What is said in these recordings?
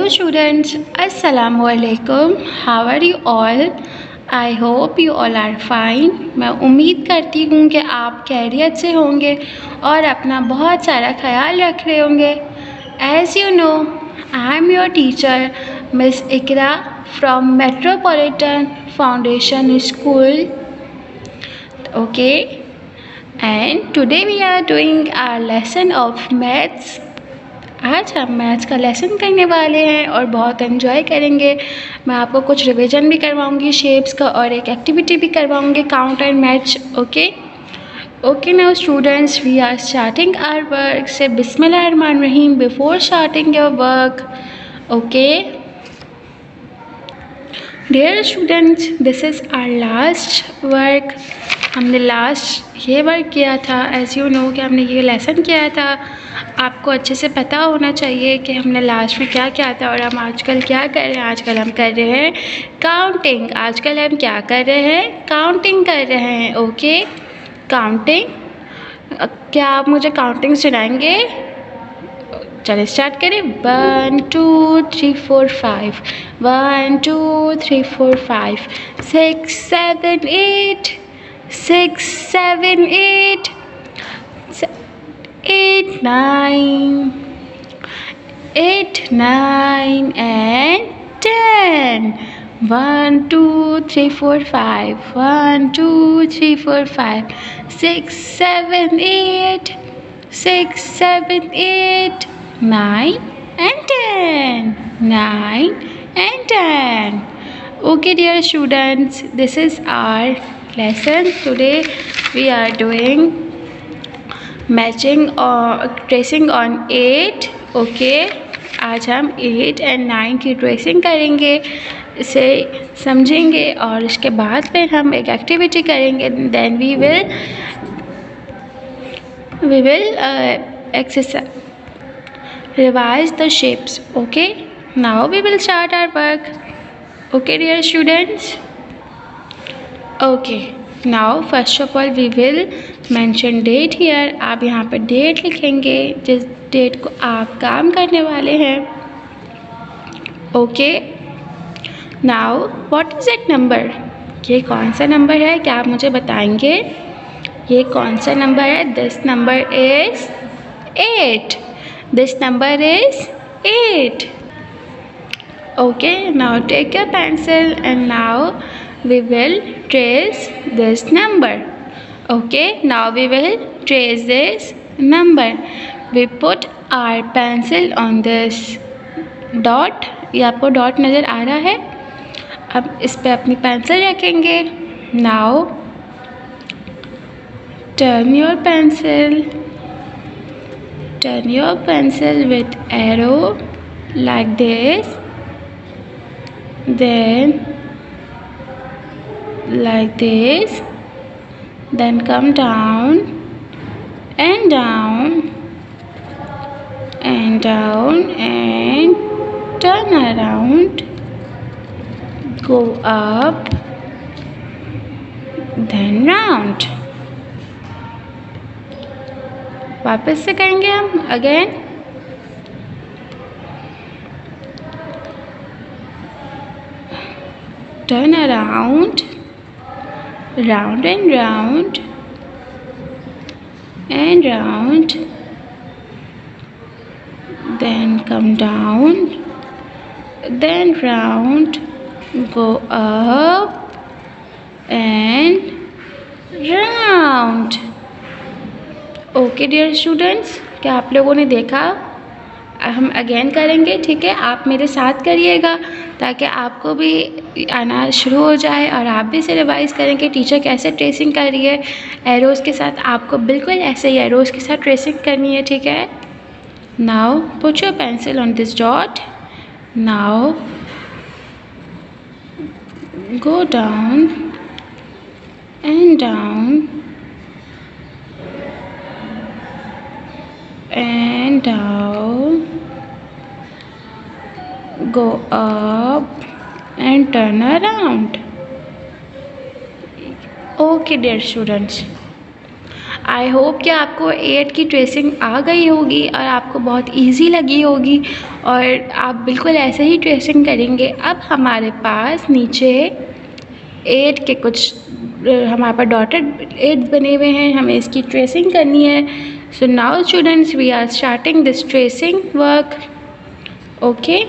students, Assalamu alaikum. How are you all? I hope you all are fine. मैं उम्मीद करती हूँ कि आप खैरियत से होंगे और अपना बहुत सारा ख्याल रख रहे होंगे. As you know, I am your teacher, Miss Ikra from Metropolitan Foundation School. Okay, and today we are doing our lesson of maths. आज हम मैथ्स का लेसन करने वाले हैं और बहुत एंजॉय करेंगे. मैं आपको कुछ रिवीजन भी करवाऊंगी शेप्स का और एक एक्टिविटी भी करवाऊंगी count and match. Okay now students, we are starting our work. Say बिस्मिल्लाहिर्रहमानिर्रहीम before starting your work. Okay dear students, this is our last work. हमने लास्ट ये वर्क किया था. एज़ यू नो कि हमने ये लेसन किया था. आपको अच्छे से पता होना चाहिए कि हमने लास्ट में क्या किया था और हम आजकल क्या कर रहे हैं. आजकल हम कर रहे हैं काउंटिंग. आजकल हम क्या कर रहे हैं? काउंटिंग कर रहे हैं. Okay, counting. क्या आप मुझे काउंटिंग सुनाएंगे? चलिए स्टार्ट करें. 1 2 3 4 5. 1 2 3 4 5. 6 7 8. 6 7 8. 8 9. 8 9 and 10. 1 2 3 4 5. 1 2 3 4 5. 6 7 8. 6 7 8. 9 and 10. 9 and 10. Okay dear students, this is our lesson. Today we are doing matching और ट्रेसिंग ऑन 8. ओके, आज हम 8 and 9 की ट्रेसिंग करेंगे, इसे समझेंगे और इसके बाद फिर हम एक एक्टिविटी करेंगे. Then we will exercise revise the shapes. Okay, now we will start our work. Okay dear students. Okay, now first of all we will mention date here. आप यहाँ पर डेट लिखेंगे जिस डेट को आप काम करने वाले हैं. Okay, now what is it number? ये कौन सा नंबर है? क्या आप मुझे बताएंगे ये कौन सा नंबर है? This number is 8. This number is 8. Okay, now take your pencil and now we will trace this number. Okay, now we will trace this number. We put our pencil on this dot. ये आपको dot नज़र आ रहा है. अब इस पे अपनी pencil रखेंगे. Now turn your pencil with arrow like this, then like this, then come down and down and down and turn around, go up, then round. वापस से करेंगे हम again. Turn around, round and round and round, then come down, then round, go up and round. Okay dear students, क्या आप लोगों ने देखा? हम अगेन करेंगे. ठीक है, आप मेरे साथ करिएगा ताकि आपको भी आना शुरू हो जाए और आप भी इसे रिवाइज़ करें कि टीचर कैसे ट्रेसिंग कर रही है. एरोज़ के साथ आपको बिल्कुल ऐसे ही एरोज़ के साथ ट्रेसिंग करनी है. ठीक है, now put your pencil on this dot. Now go down and down and down, go up and turn around. Okay dear students, I hope कि आपको 8 की ट्रेसिंग आ गई होगी और आपको बहुत इजी लगी होगी और आप बिल्कुल ऐसे ही ट्रेसिंग करेंगे। अब हमारे पास नीचे 8 के कुछ हमारे पास डॉटेड 8 बने हुए हैं, हमें इसकी ट्रेसिंग करनी है। So now students we are starting this tracing work. Okay,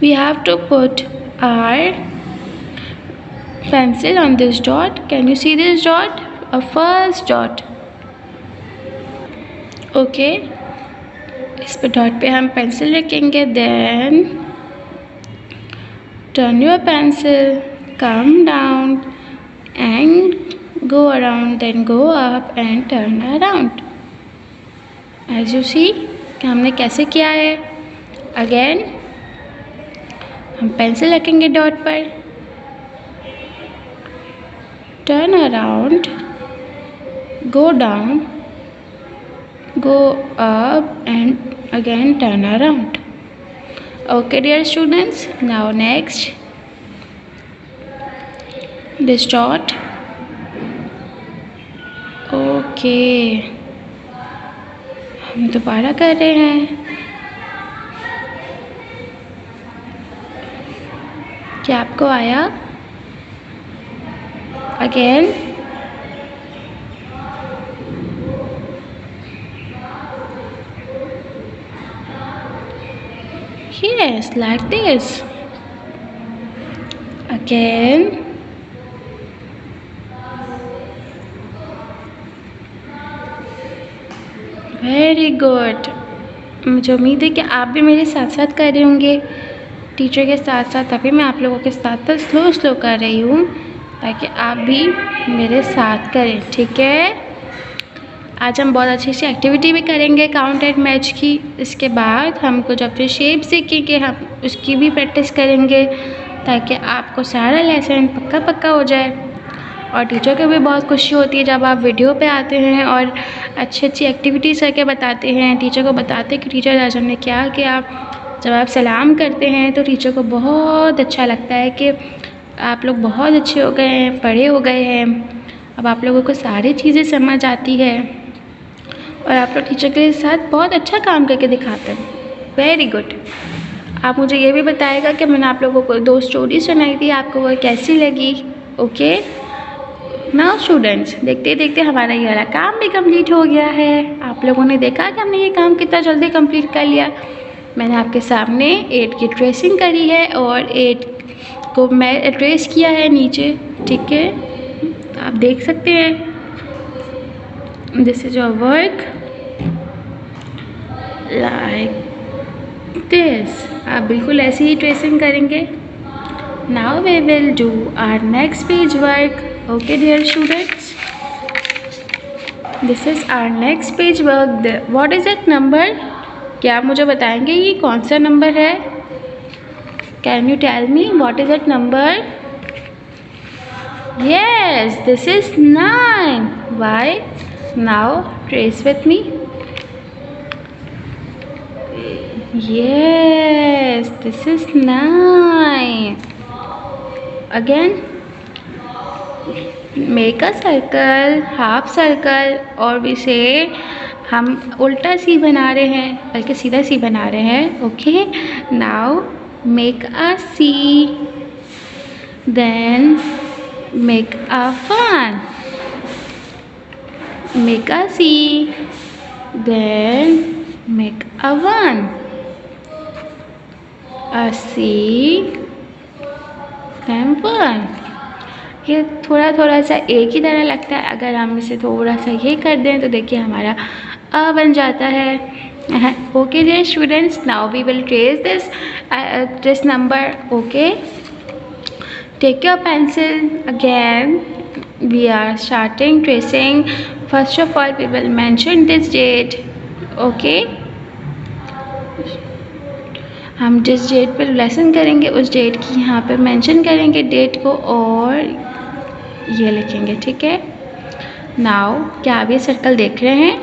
we have to put our pencil on this dot. Can you see this dot? A first dot. Okay, इस पे डॉट पे हम पेंसिल रखेंगे। Then turn your pencil, come down and go around, then go up and turn around. As you see कि हमने कैसे किया है। अगेन हम पेंसिल रखेंगे डॉट पर, turn around, go down, go up and again turn around. Okay dear students, now next this dot. Okay, हम दोबारा कर रहे हैं। क्या आपको आया? Again yes, like this. Again very good. मुझे उम्मीद है कि आप भी मेरे साथ साथ कर रहे होंगे, टीचर के साथ साथ। अभी मैं आप लोगों के साथ स्लो कर रही हूँ ताकि आप भी मेरे साथ करें, ठीक है। आज हम बहुत अच्छी सी एक्टिविटी भी करेंगे काउंट एंड मैच की। इसके बाद हम कुछ अपने शेप सीखेंगे, हम उसकी भी प्रैक्टिस करेंगे ताकि आपको सारा लेसन पक्का हो जाए। और टीचर को भी बहुत खुशी होती है जब आप वीडियो पे आते हैं और अच्छी एक्टिविटीज़ करके बताते हैं, टीचर को बताते हैं कि टीचर आज हमने क्या किया। जब आप सलाम करते हैं तो टीचर को बहुत अच्छा लगता है कि आप लोग बहुत अच्छे हो गए हैं, बड़े हो गए हैं, अब आप लोगों को सारी चीज़ें समझ आती है और आप लोग टीचर के साथ बहुत अच्छा काम करके दिखाते हैं। Very good. आप मुझे ये भी बताएगा कि मैंने आप लोगों को 2 स्टोरी सुनाई थी, आपको वो कैसी लगी। ओके, नाउ स्टूडेंट्स देखते देखते हमारा ये वाला काम भी कंप्लीट हो गया है। आप लोगों ने देखा कि हमने ये काम कितना जल्दी कंप्लीट कर लिया। मैंने आपके सामने 8 की ट्रेसिंग करी है और 8 को मैं ट्रेस किया है नीचे, ठीक है, आप देख सकते हैं। This is your work like this. आप बिल्कुल ऐसे ही ट्रेसिंग करेंगे। Now we will do our next page work. Okay dear students, this is our next page work. What is it number? क्या आप मुझे बताएंगे ये कौन सा नंबर है? Can you tell me what is it number? Yes, this is 9. Why? Now trace with me. Yes, this is 9. Again, make a circle, half circle, और we say हम उल्टा सी बना रहे हैं बल्कि सीधा सी बना रहे हैं। Okay, now make a C, then make a 1, make a C, then make a 1, a C, then 1। ये थोड़ा सा एक ही तरह लगता है, अगर हम इसे थोड़ा सा ये कर दें तो देखिए हमारा अ बन जाता है। Okay dear students, now we will trace this number. Okay, take your pencil again. We are starting tracing. First of all we will mention this date. Okay, हम जिस डेट पर लेसन करेंगे उस डेट की यहाँ पे मेंशन करेंगे date को और ये लिखेंगे, ठीक है। नाउ क्या आप ये सर्कल देख रहे हैं?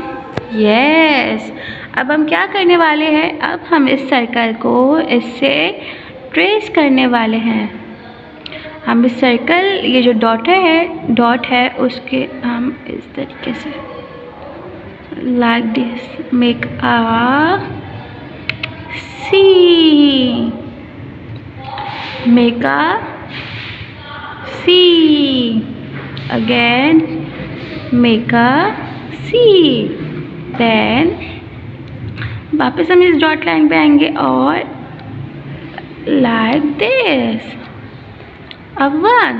यस। अब हम क्या करने वाले हैं? अब हम इस सर्कल को इससे ट्रेस करने वाले हैं। हम इस सर्कल, ये जो डॉट है उसके हम इस तरीके से like this make a C, make a C, again make a C, then वापस हम इस डॉट लाइन पे आएंगे और लाइक दिस अब 1,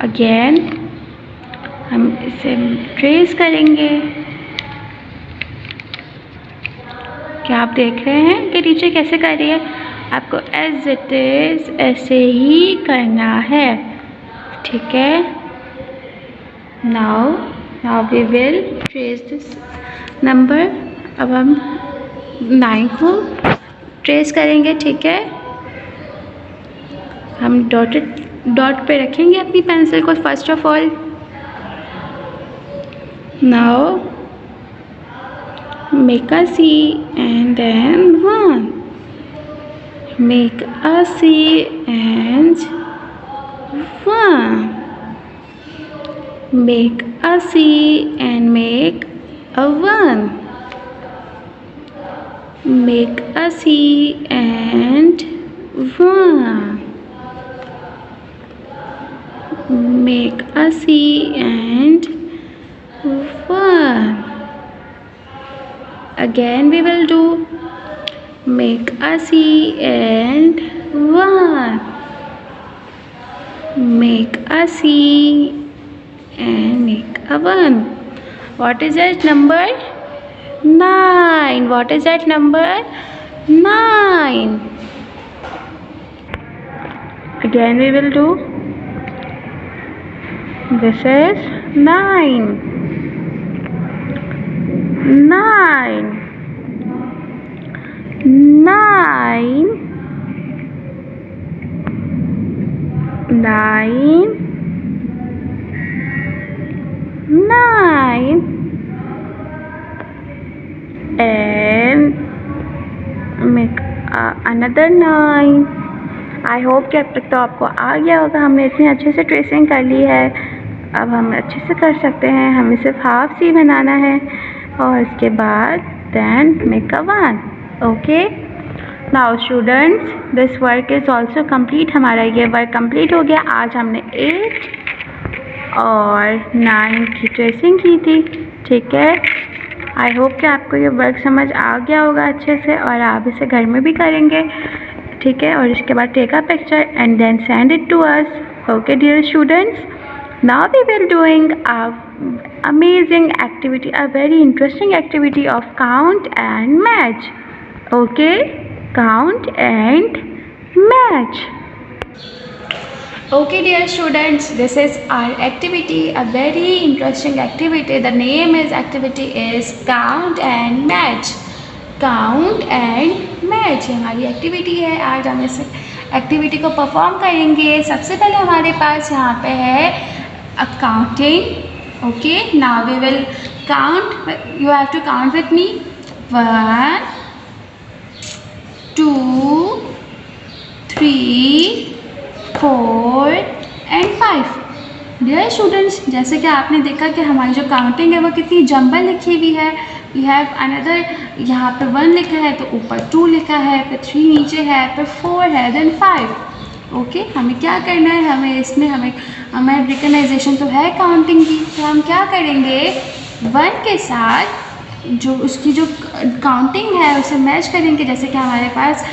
अगेन हम इसे ट्रेस करेंगे। क्या आप देख रहे हैं कि टीचर कैसे कर रही है? आपको एज इट इज ऐसे ही करना है, ठीक है। Now we will trace this number. अब हम 9 को ट्रेस करेंगे, ठीक है। हम डॉट पे रखेंगे अपनी पेंसिल को first of all. Now make a C and then 1, make a C and 1, make a C and make a 1, make a C and 1, make a C and 1, again we will do make a C and 1, make a C and make a 1. What is that number? 9. What is that number? 9. Again we will do. This is 9. 9. 9. 9. 9. And make another 9. I hope कि अब तक तो आपको आ गया होगा। हमने इतनी अच्छे से ट्रेसिंग कर ली है, अब हम अच्छे से कर सकते हैं। हमें सिर्फ हाफ सी बनाना है और इसके बाद then make a 1। Okay, now students this work is also complete. हमारा ये वर्क कंप्लीट हो गया। आज हमने 8 और 9 की ट्रेसिंग की थी, ठीक है। आई होप कि आपको ये वर्क समझ आ गया होगा अच्छे से और आप इसे घर में भी करेंगे, ठीक है। और इसके बाद take a picture and then send it to us. Okay dear students, now we will doing a amazing activity, a very interesting activity of count and match. Okay, count and match. Okay dear students, this is our activity, a very interesting activity. The name is activity is count and match. Count and match हमारी activity है। आज हम इस activity को perform करेंगे। सबसे पहले हमारे पास यहाँ पे है counting. Okay, now we will count. You have to count with me. 1 2 3 4 and 5। Dear students, जैसे कि आपने देखा कि हमारी जो काउंटिंग है वो कितनी जंबल लिखी हुई है। वी हैव अनदर, यहाँ पे 1 लिखा है तो ऊपर 2 लिखा है, फिर 3 नीचे है, फिर 4 है, देन 5। ओके, हमें क्या करना है, हमें इसमें हमें रिकग्नाइजेशन तो है काउंटिंग की, तो हम क्या करेंगे 1 के साथ जो उसकी जो काउंटिंग है उसे मैच करेंगे। जैसे कि हमारे पास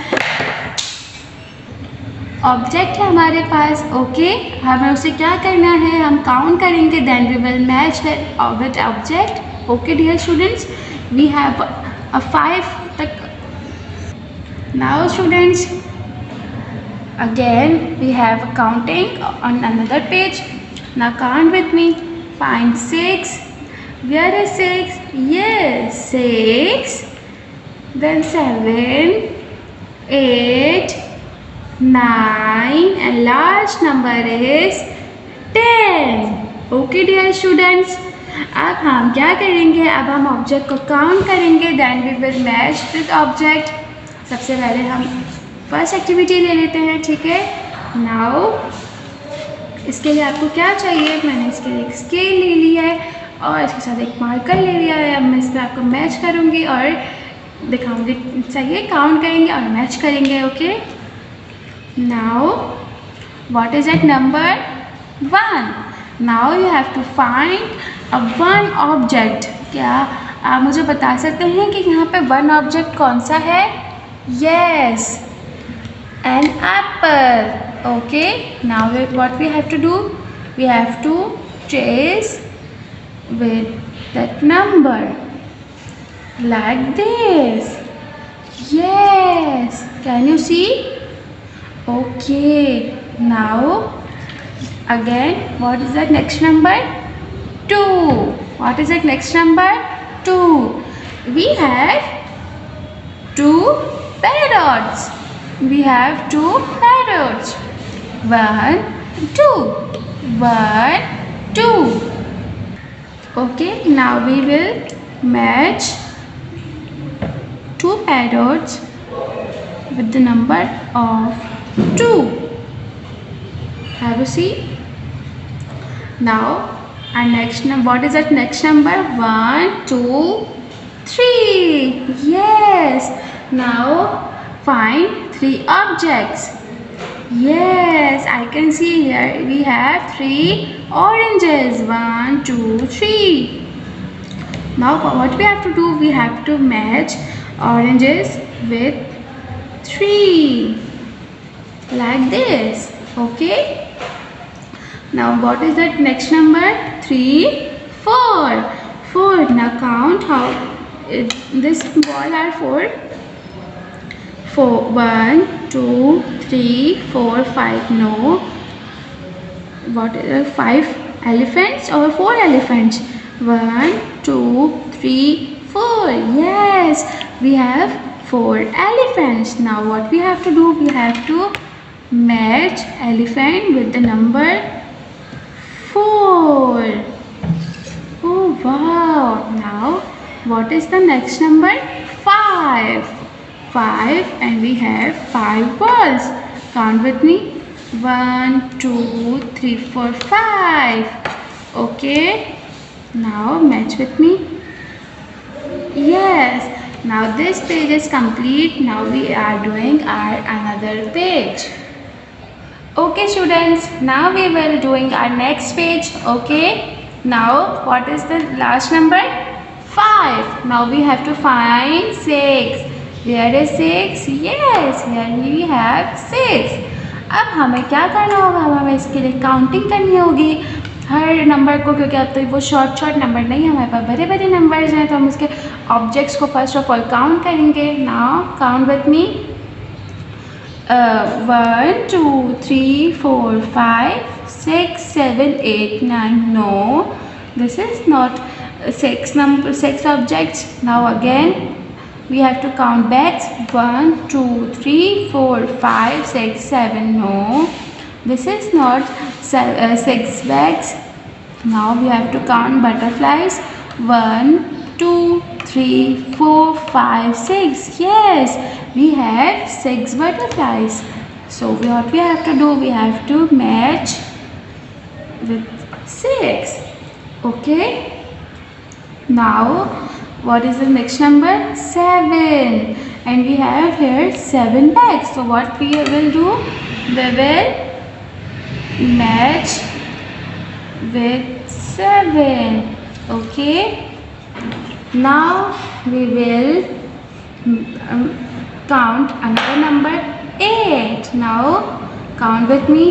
ऑब्जेक्ट है हमारे पास। ओके, हमें उसे क्या करना है, हम काउंट करेंगे, then we will match with object. Okay dear students, we have a 5 तक। Now students again we have counting on another page. Now count with me. Find 6। Where is 6? Yes 6, then 7 8 9 and last number is 10. Okay dear students, अब हम क्या करेंगे, अब हम object को count करेंगे, then we will match with object. सबसे पहले हम फर्स्ट एक्टिविटी ले लेते हैं, ठीक है। नाउ इसके लिए आपको क्या चाहिए, मैंने इसके लिए एक स्केल ले लिया है और इसके साथ एक मार्कर ले लिया है। अब मैं इस पर आपको मैच करूँगी और दिखाऊंगी, चाहिए काउंट करेंगे और मैच करेंगे। Okay, now what is that number 1? Now you have to find a one object. क्या आप मुझे बता सकते हैं कि यहाँ पे वन ऑब्जेक्ट कौन सा है? Yes, an apple. Okay, now what we have to do, we have to trace with that number like this. Yes, can you see? Okay, now again, what is that next number? 2. What is that next number? 2. We have 2 parrots. We have 2 parrots. 1 2 1 2. Okay, now we will match 2 parrots with the number of 2. Have you seen? Now our next number, what is that next number? 1 2 3. Yes, now find 3 objects. Yes, I can see here we have 3 oranges. 1 2 3. Now what we have to do, we have to match oranges with 3 like this. Okay, now what is that next number? 3 4. 4. Now count how this ball are 4. 1 2 3 4 5. No, what is 5 elephants or 4 elephants? 1 2 3 4. Yes, we have 4 elephants. Now what we have to do, we have to match elephant with the number 4. Oh wow, now what is the next number? 5. 5, and we have 5 balls. Count with me. 1 2 3 4 5. Okay, now match with me. Yes, now this page is complete. Now we are doing our another page. Okay students, now we will doing our next page. Okay, now what is the last number? 5. Now we have to find 6. Where is 6? Yes, here we have 6. अब हमें क्या करना होगा, हमें इसके लिए counting करनी होगी हर नंबर को, क्योंकि अब तो वो शॉर्ट नंबर नहीं है, हमारे पास बड़े बड़े नंबर्स हैं, तो हम उसके ऑब्जेक्ट्स को फर्स्ट ऑफ ऑल काउंट करेंगे. Now count with me. 1 2 3 4 5 6 7 8 9. No, this is not 6 objects. Now again we have to count bags. 1 2 3 4 5 6 7. No, this is not 6 bags. Now we have to count butterflies. 1 2 3 4 5 6. Yes, we have 6 butterflies. So what we have to do, we have to match with 6. Okay, now what is the next number? 7. And we have here 7 bags. So what we will do, we will match with 7. Okay, now we will count another number 8. Now count with me.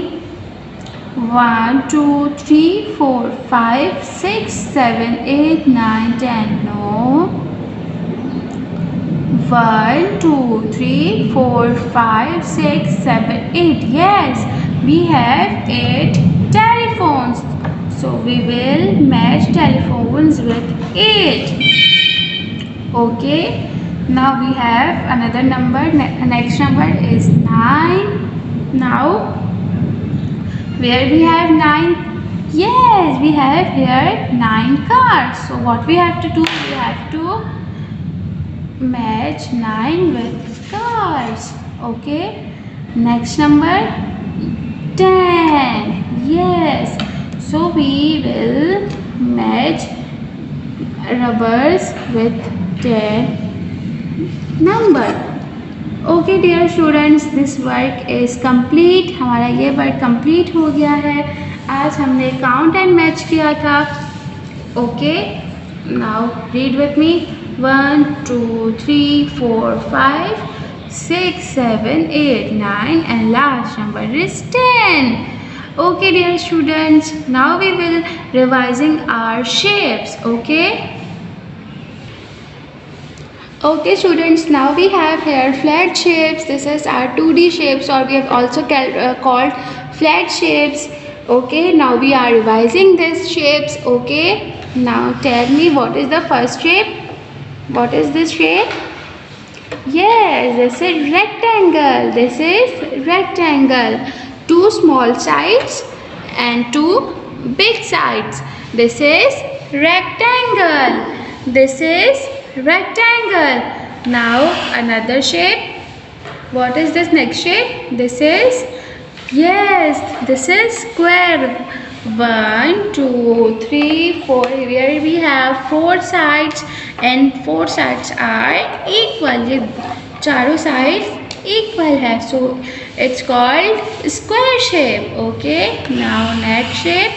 1 2 3 4 5 6 7 8 9 10. No, 1 2 3 4 5 6 7 8. Yes, we have 8 telephones. So we will match telephones with 8. Okay, now we have another number. Next number is 9. Now where we have 9? Yes, we have here 9 cars. So what we have to do, we have to match 9 with cars. Okay, next number 10. Yes. So we will match rubbers with 10 number. Okay dear students, this work is complete. हमारा ये work complete हो गया है. आज हमने count and match किया था. Okay, now read with me. 1 2 3 4 5 6 7 8 9 and last number is 10. Okay dear students, now we will revising our shapes. Okay students, now we have here flat shapes. This is our 2D shapes, or we have also called flat shapes. Okay, now we are revising these shapes. Okay, now tell me, what is the first shape? What is this shape? Yes, this is rectangle. This is rectangle. Two small sides and two big sides. This is rectangle. This is rectangle. Now another shape. What is this next shape? This is, yes, this is square. 1 2 3 4. Here we have four sides and four sides are equal. ये चारों sides equal है, so it's called square shape. Okay, now next shape.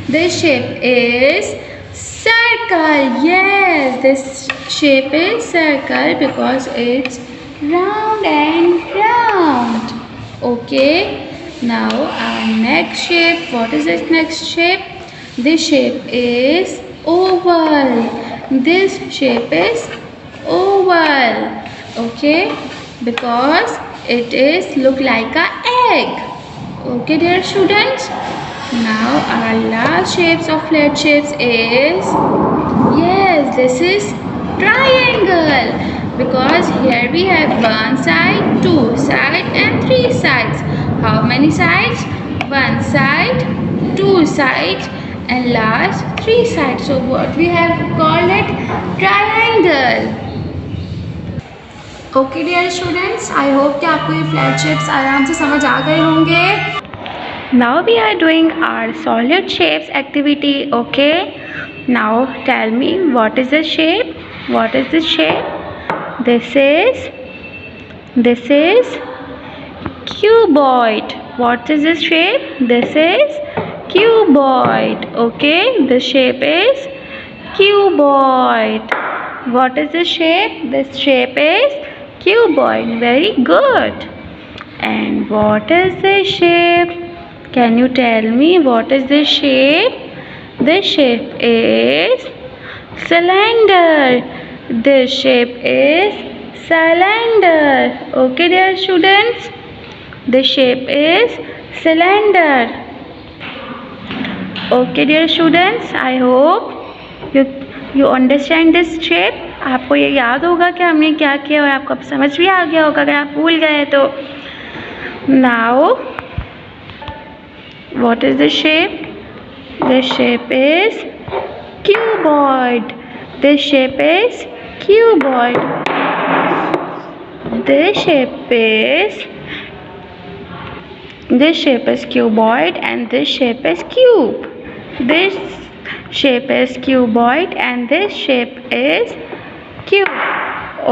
This shape is circle. Yes, this shape is circle because it's round and round. Okay, now our next shape. What is this next shape? This shape is oval. This shape is oval. Okay, because it is look like a egg. Okay dear students, now our last shapes of flat shapes is, yes, this is triangle, because here we have one side, two side and three sides. How many sides? One side, two sides and last three sides. So what we have called it? Triangle. Okay dear students, I hope कि आपको ये flat shapes आराम से समझ आ गए होंगे. Now we are doing our solid shapes activity. Okay, now tell me, what is this shape? What is this shape? This is cuboid. What is this shape? This is cuboid. Okay, the shape is cuboid. What is this shape? This shape is cuboid. Very good. And what is this shape? Can you tell me what is this shape? This shape is cylinder. This shape is cylinder. Okay dear students, this shape is cylinder. Okay dear students, I hope you understand this shape. आपको ये याद होगा कि हमने क्या किया और आपको अब समझ भी आ गया होगा अगर आप भूल गए तो. Now what is the shape? This shape is cuboid. This shape is cuboid. This shape is cuboid and this shape is cube. This shape is cuboid and this shape is cube.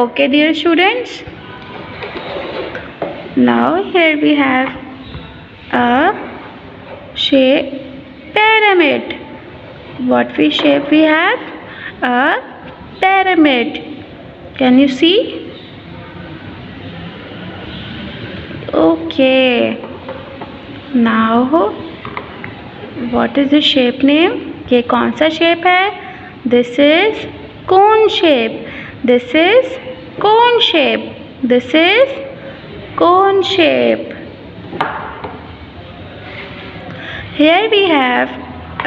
Okay dear students, now here we have a shape pyramid. What shape we have? A pyramid. Can you see? Okay, now what is the shape name? ये कौन सा shape है? This is cone shape. This is cone shape. This is cone shape. Here we have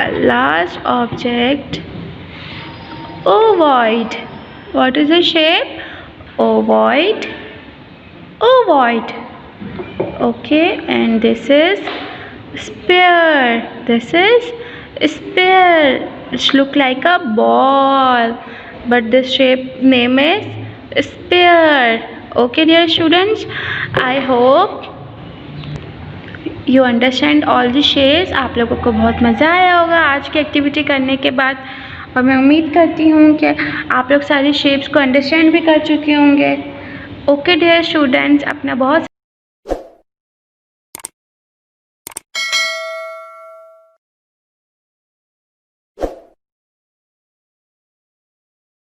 a large object, ovoid. What is the shape? Ovoid. Ovoid. Okay, and this is sphere. This is sphere. It looks like a ball, but this shape name is sphere. Okay dear students, I hope you understand all the shapes. आप लोगों को बहुत मज़ा आया होगा आज की activity करने के बाद, और मैं उम्मीद करती हूँ कि आप लोग सारी शेप्स को अंडरस्टैंड भी कर चुके होंगे। ओके डियर स्टूडेंट्स, अपना बहुत